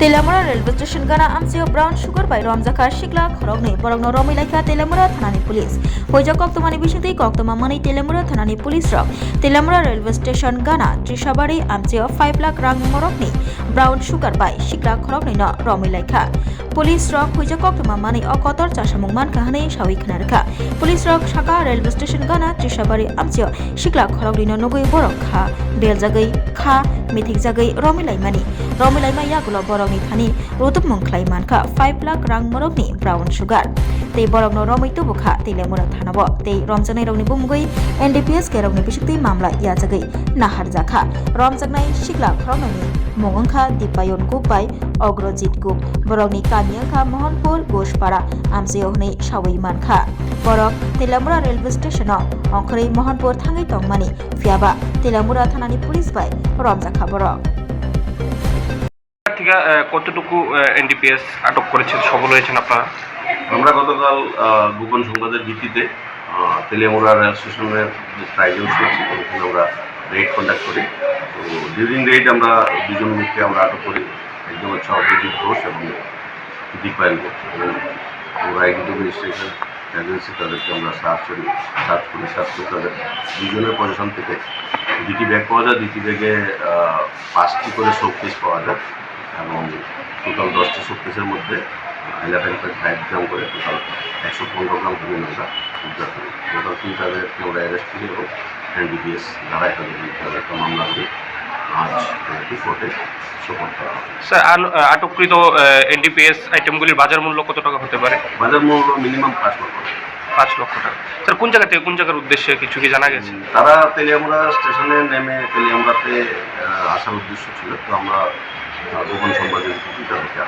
तेलामुरा railway station गाना आमसे brown sugar bye रमजाखा शिकला खरगनै बरगनो रमिलाइखा तेलामुरा थानानि police हयजा कक्तमानि बिसिंति कक्तमा मनै तेलामुरा थानानि पुलिस रक तेलामुरा रेलवे स्टेशन गाना त्रिसाबारि आमसे 5 लाख रां मरकनि ब्राउन शुगर बाय शिकला खरगनै न रमिलाइखा पुलिस रक हयजा कक्तमा मनै अकतर चासामुं मानखा हनै सावि खनारखा पुलिस रक साका रेलवे स्टेशन गाना त्रिसाबारि आमसे शिकला खरगनै न नगै बरक खा बेलजागै खा मिथिक जागै रमिलाइमानि रमिलाइमा यागुला बरकनि थानि रोतुप मंख्लाइ मानखा 5 लाख रां मरकनि ब्राउन शुगर ते बरकनो रमितो बुखा तेलेमुरा थानाबो ते रमजानाय रंनि बुमगै एनडीपीएस केरगनि बिसिक्ति मामला याजगै नाहार जाखा रमजानाय शिकला खरगनै मंगंखा दीपायन गुप बाय अग्रजित गुप बरकनि कानियांखा मोहनपुर गोशपाड़ा आमसेहनै सावै मानखा बरक तेलामुरा रेलवे स्टेशनाव अंखरै मोहनपुर थाङै तंमानि फियाबा तेलामुरा थानानि पुलिस बाय रमजाखा बरक কতটুকু এনডিপিএস আটক করেছেন সফল হয়েছেন আপনারা? আমরা গতকাল গোপন সংবাদের ভিত্তিতে তেলিয়ামুড়া রেল স্টেশনের যে ট্রাইজেল ছিল ওখানে আমরা রেড কন্ডাক্ট করি। তো ডিউরিং রেড আমরা দুজন লোককে আমরা আটক করি, একজন হচ্ছে অগ্রজিৎ ঘোষ এবং দীপায়ন ঘোষ। আমরা এক্সিকিউটিভ রেজিস্ট্রেশন এজেন্সি তাদেরকে আমরা সার্চ করি তাদের দুজনের পজিশন থেকে দুটি ব্যাগ পাওয়া যায়, দুটি ব্যাগে 5টি করে শোকেস পাওয়া যায় এবং টোটাল 10টি শোকেসের মধ্যে 11.5 গ্রাম করে টোটাল 115 গ্রাম হিরোইন আমরা উদ্ধার করি। টোটাল 3 আমরা অ্যারেস্ট করি এবং এনডিপিএস ধারায় তাদের একটা মামলা করি আজ কোর্টে সোপর্দ করা হয়। স্যার আটককৃত এনডিপিএস আইটেমগুলির বাজার মূল্য কত টাকা হতে পারে? বাজার মূল্য মিনিমাম 5 লক্ষ। 5 লক্ষ টাকা। স্যার কোন জায়গা থেকে কোন জায়গার উদ্দেশ্যে কিছু কি জানা গেছে? তারা তেলিয়ামুড়া স্টেশনে নেমে তেলিয়ামুড়াতে আসার উদ্দেশ্য ছিল। তো আমরা গোপন সংবাদের ভিত্তিতে তাদেরকে